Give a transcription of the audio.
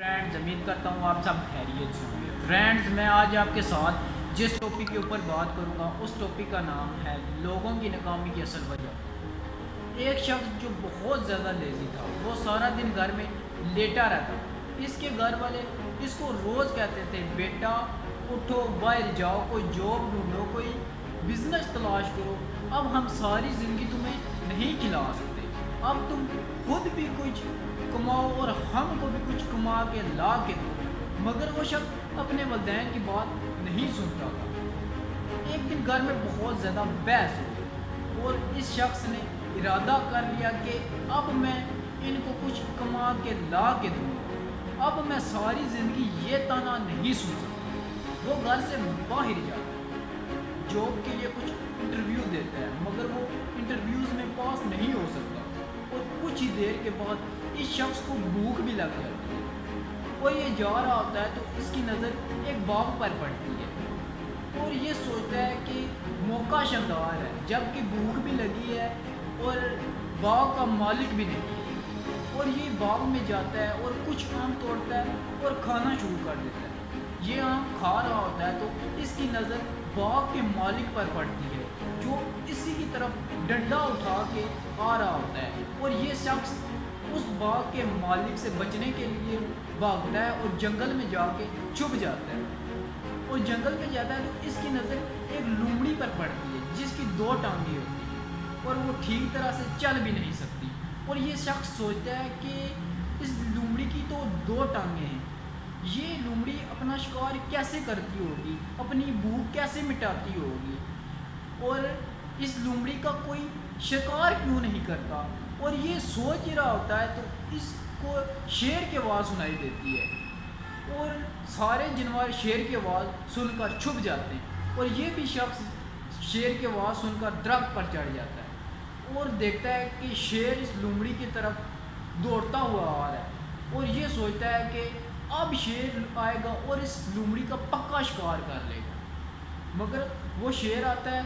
Friends امید کرتا ہوں آپ سب خیریت سے ہوں گے۔ فرینڈز میں آج آپ کے ساتھ جس ٹاپک کے اوپر بات کروں گا اس ٹاپک کا نام ہے لوگوں کی ناکامی کی اصل وجہ۔ ایک شخص جو بہت زیادہ لیزی تھا، وہ سارا دن گھر میں لیٹا رہتا تھا۔ اس کے گھر والے اس کو روز کہتے تھے بیٹا اٹھو، باہر جاؤ، کوئی جاب ڈھونڈو، کوئی بزنس تلاش کرو، اب ہم ساری زندگی تمہیں نہیں کھلا سکتے، اب تم خود بھی کچھ کماؤ اور ہم کو بھی کچھ کما کے لا کے دو۔ مگر وہ شخص اپنے والدین کی بات نہیں سنتا تھا۔ ایک دن گھر میں بہت زیادہ بحث ہوئی اور اس شخص نے ارادہ کر لیا کہ اب میں ان کو کچھ کما کے لا کے دوں گا، اب میں ساری زندگی یہ تانا نہیں سن سکتا۔ وہ گھر سے باہر جاتا ہے، جاب کے لیے کچھ انٹرویو دیتا ہے، مگر وہ انٹرویوز میں پاس نہیں ہو سکتا اور کچھ ہی دیر کے بعد اس شخص کو بھوک بھی لگ جاتی ہے۔ وہ یہ جا رہا ہوتا ہے تو اس کی نظر ایک باغ پر پڑتی ہے اور یہ سوچتا ہے کہ موقع شاندار ہے، جب کہ بھوک بھی لگی ہے اور باغ کا مالک بھی نہیں ہے، اور یہ باغ میں جاتا ہے اور کچھ آم توڑتا ہے اور کھانا شروع کر دیتا ہے۔ یہ آم کھا رہا ہوتا ہے تو اس کی نظر باغ کے مالک پر پڑتی ہے جو اسی کی طرف ڈنڈا اٹھا کے آ رہا ہوتا ہے، اور یہ شخص اس باغ کے مالک سے بچنے کے لیے بھاگتا ہے اور جنگل میں جا کے چھپ جاتا ہے۔ اور جنگل میں جاتا ہے تو اس کی نظر ایک لومڑی پر پڑتی ہے جس کی دو ٹانگیں ہوتی ہیں اور وہ ٹھیک طرح سے چل بھی نہیں سکتی، اور یہ شخص سوچتا ہے کہ اس لومڑی کی تو دو ٹانگیں ہیں، یہ لومڑی اپنا شکار کیسے کرتی ہوگی، اپنی بھوک کیسے مٹاتی ہوگی، اور اس لومڑی کا کوئی شکار کیوں نہیں کرتا۔ اور یہ سوچ ہی رہا ہوتا ہے تو اس کو شیر کی آواز سنائی دیتی ہے اور سارے جانور شیر کی آواز سن کر چھپ جاتے ہیں، اور یہ بھی شخص شیر کی آواز سن کر درخت پر چڑھ جاتا ہے اور دیکھتا ہے کہ شیر اس لومڑی کی طرف دوڑتا ہوا آ رہا ہے، اور یہ سوچتا ہے کہ اب شیر آئے گا اور اس لومڑی کا پکا شکار کر لے گا۔ مگر وہ شیر آتا ہے